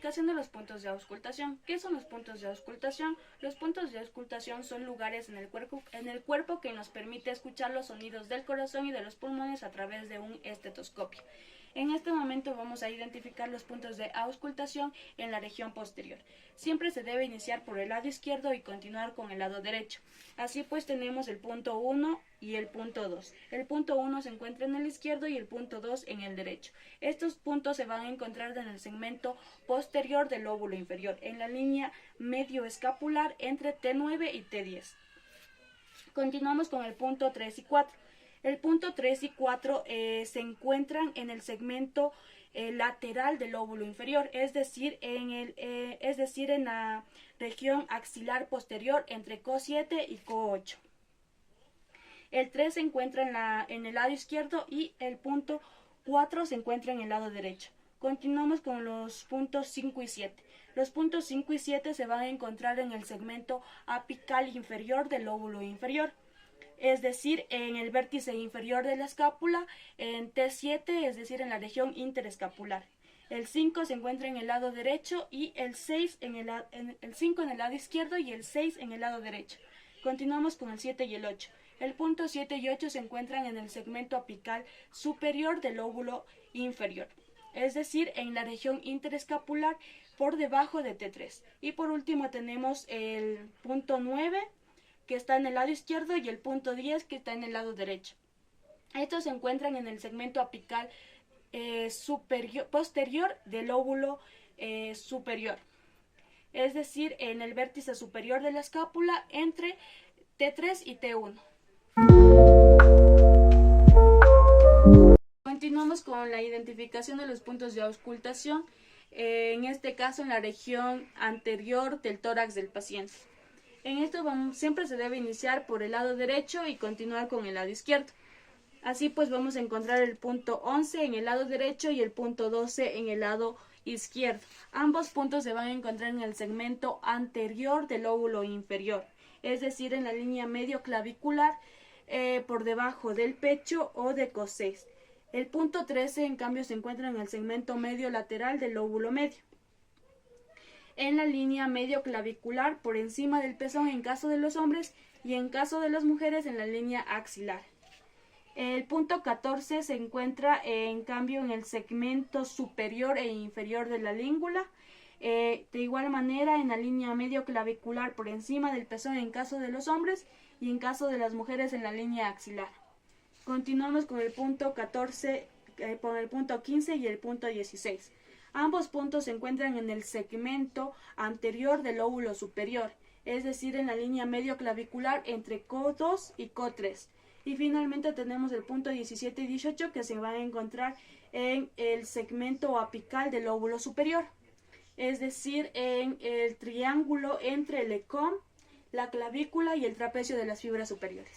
Identificación de los puntos de auscultación. ¿Qué son los puntos de auscultación? Los puntos de auscultación son lugares en el cuerpo que nos permite escuchar los sonidos del corazón y de los pulmones a través de un estetoscopio. En este momento vamos a identificar los puntos de auscultación en la región posterior. Siempre se debe iniciar por el lado izquierdo y continuar con el lado derecho. Así pues tenemos el punto 1 y el punto 2. El punto 1 se encuentra en el izquierdo y el punto 2 en el derecho. Estos puntos se van a encontrar en el segmento posterior del lóbulo inferior, en la línea medio escapular entre T9 y T10. Continuamos con el punto 3 y 4. El punto 3 y 4 se encuentran en el segmento lateral del lóbulo inferior, es decir, en la región axilar posterior entre CO7 y CO8. El 3 se encuentra en el lado izquierdo y el punto 4 se encuentra en el lado derecho. Continuamos con los puntos 5 y 7. Los puntos 5 y 7 se van a encontrar en el segmento apical inferior del lóbulo inferior, es decir, en el vértice inferior de la escápula, en T7, es decir, en la región interescapular. El 5 se encuentra en el lado derecho y el 5 en el lado izquierdo y el 6 en el lado derecho. Continuamos con el 7 y el 8. El punto 7 y 8 se encuentran en el segmento apical superior del lóbulo inferior, es decir, en la región interescapular por debajo de T3. Y por último tenemos el punto 9, que está en el lado izquierdo, y el punto 10, que está en el lado derecho. Estos se encuentran en el segmento apical posterior del lóbulo superior, es decir, en el vértice superior de la escápula entre T3 y T1. Continuamos con la identificación de los puntos de auscultación, en este caso en la región anterior del tórax del paciente. En esto siempre se debe iniciar por el lado derecho y continuar con el lado izquierdo. Así pues vamos a encontrar el punto 11 en el lado derecho y el punto 12 en el lado izquierdo. Ambos puntos se van a encontrar en el segmento anterior del lóbulo inferior, es decir, en la línea medio clavicular por debajo del pecho o de coxis. El punto 13 en cambio se encuentra en el segmento medio lateral del lóbulo medio, en la línea medio clavicular por encima del pezón en caso de los hombres y en caso de las mujeres en la línea axilar. El punto 14 se encuentra en cambio en el segmento superior e inferior de la língula, de igual manera en la línea medio clavicular por encima del pezón en caso de los hombres y en caso de las mujeres en la línea axilar. Continuamos con el punto 14, con el punto 15 y el punto 16. Ambos puntos se encuentran en el segmento anterior del lóbulo superior, es decir, en la línea medio clavicular entre CO2 y CO3. Y finalmente tenemos el punto 17 y 18 que se van a encontrar en el segmento apical del lóbulo superior, es decir, en el triángulo entre el ecón, la clavícula y el trapecio de las fibras superiores.